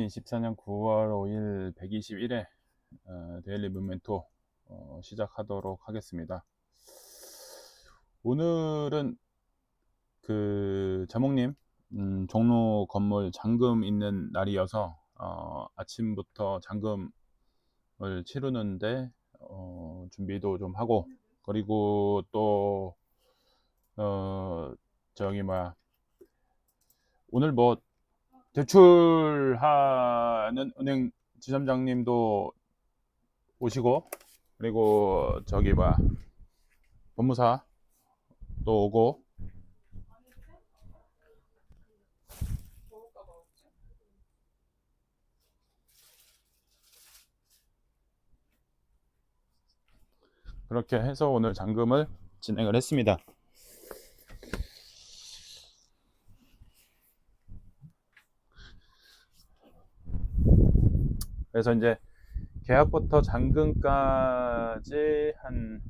2024년 9월 5일 121회 데일리 문멘토 시작하도록 하겠습니다. 오늘은 그 자몽님 종로 건물 잔금 있는 날이어서 아침부터 잔금을 치르는데 준비도 좀 하고, 그리고 또 저기 뭐야, 오늘 뭐 대출하는 은행 지점장님도 오시고, 그리고 저기 뭐야, 법무사 또 오고, 그렇게 해서 오늘 잔금을 진행을 했습니다. 그래서 이제 계약부터 잔금까지 한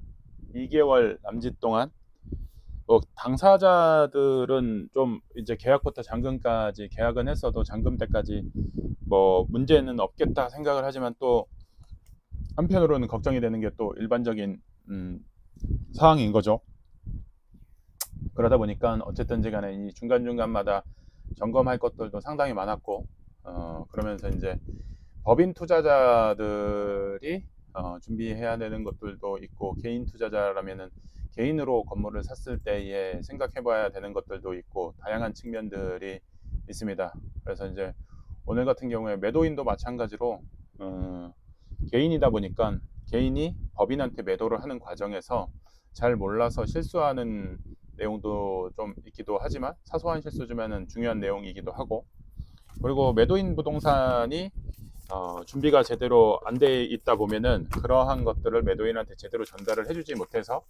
2개월 남짓 동안, 당사자들은 좀 이제 계약부터 잔금까지 계약은 했어도 잔금 때까지 뭐 문제는 없겠다 생각을 하지만, 또 한편으로는 걱정이 되는 게 또 일반적인 상황인 거죠. 그러다 보니까 어쨌든지 간에 이 중간중간마다 점검할 것들도 상당히 많았고, 그러면서 이제 법인 투자자들이 준비해야 되는 것들도 있고, 개인 투자자라면은 개인으로 건물을 샀을 때에 생각해 봐야 되는 것들도 있고, 다양한 측면들이 있습니다. 그래서 이제 오늘 같은 경우에 매도인도 마찬가지로 개인이다 보니까 개인이 법인한테 매도를 하는 과정에서 잘 몰라서 실수하는 내용도 좀 있기도 하지만, 사소한 실수지만은 중요한 내용이기도 하고, 그리고 매도인 부동산이 준비가 제대로 안 돼 있다 보면은 그러한 것들을 매도인한테 제대로 전달을 해주지 못해서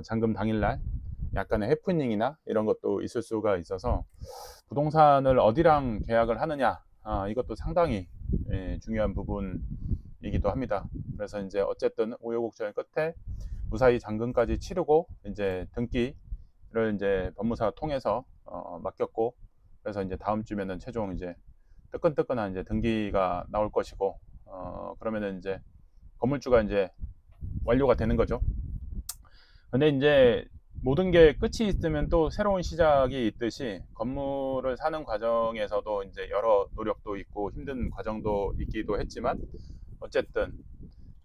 잔금 당일날 약간의 해프닝이나 이런 것도 있을 수가 있어서, 부동산을 어디랑 계약을 하느냐, 이것도 상당히 중요한 부분이기도 합니다. 그래서 이제 어쨌든 우여곡절 끝에 무사히 잔금까지 치르고 이제 등기를 이제 법무사 통해서 맡겼고, 그래서 이제 다음 주면은 최종 이제 뜨끈뜨끈한 이제 등기가 나올 것이고, 그러면은 이제 건물주가 이제 완료가 되는 거죠. 근데 이제 모든 게 끝이 있으면 또 새로운 시작이 있듯이, 건물을 사는 과정에서도 이제 여러 노력도 있고 힘든 과정도 있기도 했지만, 어쨌든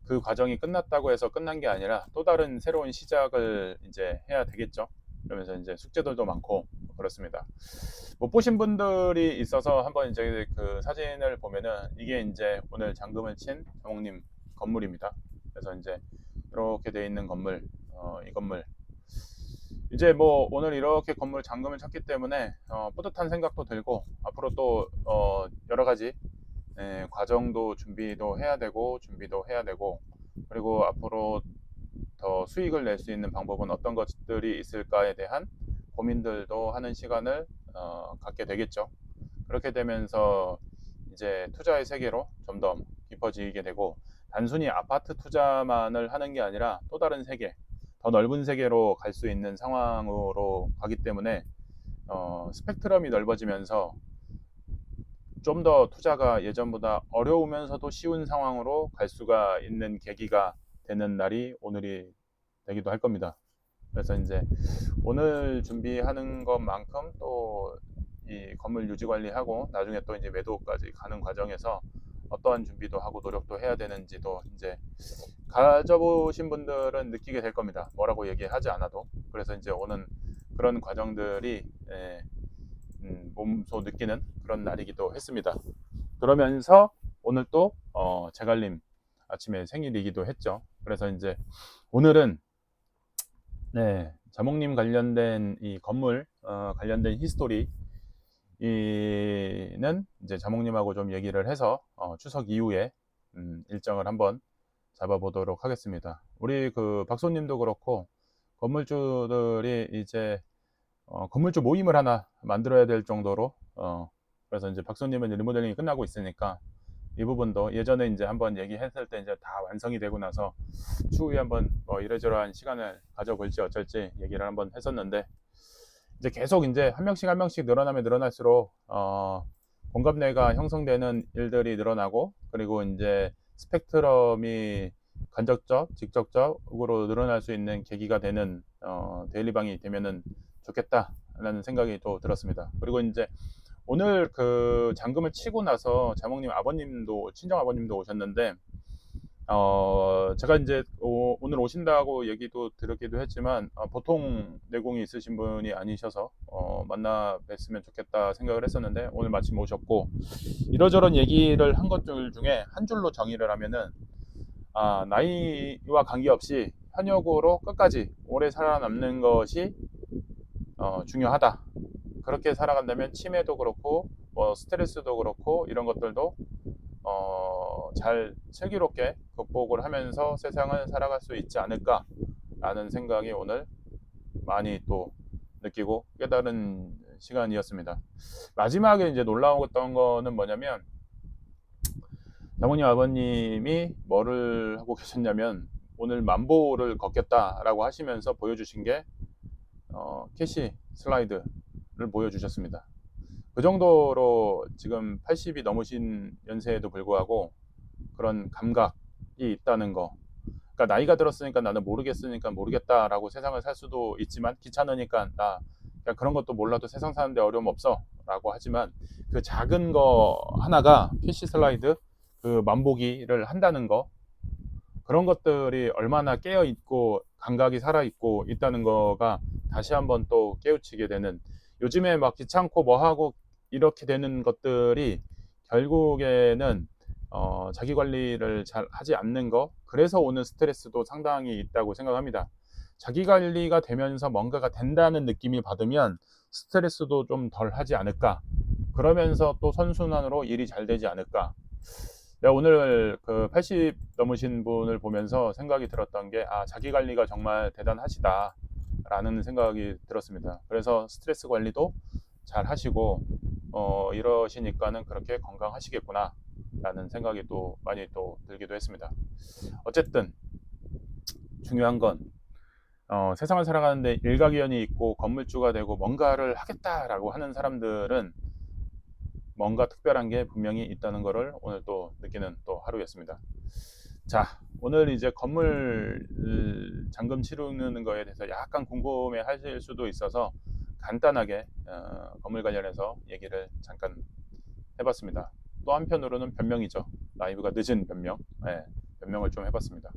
그 과정이 끝났다고 해서 끝난 게 아니라 또 다른 새로운 시작을 이제 해야 되겠죠. 그러면서 이제 숙제들도 많고 그렇습니다. 못 보신 분들이 있어서 한번 이제 그 사진을 보면은, 이게 이제 오늘 잔금을 친 정옥님 건물입니다. 그래서 이제 이렇게 돼 있는 건물, 이 건물 이제 뭐 오늘 이렇게 건물 잔금을 쳤기 때문에 뿌듯한 생각도 들고, 앞으로 또 여러 가지 과정도 준비도 해야 되고 준비도 해야 되고, 그리고 앞으로 더 수익을 낼 수 있는 방법은 어떤 것들이 있을까에 대한 고민들도 하는 시간을 갖게 되겠죠. 그렇게 되면서 이제 투자의 세계로 좀 더 깊어지게 되고, 단순히 아파트 투자만을 하는 게 아니라 또 다른 세계, 더 넓은 세계로 갈 수 있는 상황으로 가기 때문에 스펙트럼이 넓어지면서 좀 더 투자가 예전보다 어려우면서도 쉬운 상황으로 갈 수가 있는 계기가 되는 날이 오늘이 되기도 할 겁니다. 그래서 이제 오늘 준비하는 것만큼 또 이 건물 유지 관리하고 나중에 또 이제 매도까지 가는 과정에서 어떠한 준비도 하고 노력도 해야 되는지도 이제 가져보신 분들은 느끼게 될 겁니다. 뭐라고 얘기하지 않아도. 그래서 이제 오는 그런 과정들이 몸소 느끼는 그런 날이기도 했습니다. 그러면서 오늘 또 제갈님 아침에 생일이기도 했죠. 그래서 이제 오늘은 자몽님 관련된 이 건물 관련된 히스토리 이는 이제 자몽님하고 좀 얘기를 해서 추석 이후에 일정을 한번 잡아보도록 하겠습니다. 우리 그 박소님도 그렇고 건물주들이 이제 건물주 모임을 하나 만들어야 될 정도로, 그래서 이제 박소님은 리모델링이 끝나고 있으니까 이 부분도 예전에 이제 한번 얘기했을 때 이제 다 완성이 되고 나서 추후에 한번 뭐 이래저래한 시간을 가져볼지 어쩔지 얘기를 한번 했었는데, 이제 계속 이제 한 명씩 한 명씩 늘어나면 늘어날수록 공감대가 형성되는 일들이 늘어나고, 그리고 이제 스펙트럼이 간접적, 직접적으로 늘어날 수 있는 계기가 되는 데일리방이 되면은 좋겠다라는 생각이 또 들었습니다. 그리고 이제 오늘 그 잠금을 치고 나서 자몽님 아버님도, 친정 아버님도 오셨는데, 제가 이제 오늘 오신다고 얘기도 들었기도 했지만, 보통 내공이 있으신 분이 아니셔서 만나 뵀으면 좋겠다 생각을 했었는데, 오늘 마침 오셨고, 이러저런 얘기를 한 것들 중에 한 줄로 정의를 하면은, 나이와 관계없이 현역으로 끝까지 오래 살아남는 것이 중요하다. 그렇게 살아간다면 치매도 그렇고 뭐 스트레스도 그렇고 이런 것들도 잘 슬기롭게 극복을 하면서 세상을 살아갈 수 있지 않을까라는 생각이 오늘 많이 또 느끼고 깨달은 시간이었습니다. 마지막에 이제 놀라웠던 거는 뭐냐면, 장모님 아버님이 뭐를 하고 계셨냐면, 오늘 만보를 걷겠다라고 하시면서 보여주신 게 캐시 슬라이드를 보여주셨습니다. 그 정도로 지금 80이 넘으신 연세에도 불구하고 그런 감각이 있다는 거. 그러니까 나이가 들었으니까 나는 모르겠으니까 모르겠다라고 세상을 살 수도 있지만, 귀찮으니까 나 그냥 그런 것도 몰라도 세상 사는데 어려움 없어 라고 하지만, 그 작은 거 하나가 PC 슬라이드 그 만보기를 한다는 거, 그런 것들이 얼마나 깨어 있고 감각이 살아 있고 있다는 거가 다시 한번 또 깨우치게 되는, 요즘에 막 귀찮고 뭐 하고 이렇게 되는 것들이 결국에는 자기 관리를 잘 하지 않는 거, 그래서 오는 스트레스도 상당히 있다고 생각합니다. 자기 관리가 되면서 뭔가가 된다는 느낌이 받으면 스트레스도 좀 덜 하지 않을까, 그러면서 또 선순환으로 일이 잘 되지 않을까. 내가 오늘 그 80 넘으신 분을 보면서 생각이 들었던 게, 자기 관리가 정말 대단하시다 라는 생각이 들었습니다. 그래서 스트레스 관리도 잘 하시고 이러시니까는 그렇게 건강하시겠구나 라는 생각이 또 많이 또 들기도 했습니다. 어쨌든 중요한 건 세상을 살아가는데 일가견이 있고 건물주가 되고 뭔가를 하겠다라고 하는 사람들은 뭔가 특별한 게 분명히 있다는 것을 오늘 또 느끼는 또 하루였습니다. 자, 오늘 이제 건물 잔금 치르는 거에 대해서 약간 궁금해 하실 수도 있어서 간단하게 건물 관련해서 얘기를 잠깐 해봤습니다. 또 한편으로는 변명이죠. 라이브가 늦은 변명, 변명을 좀 해봤습니다.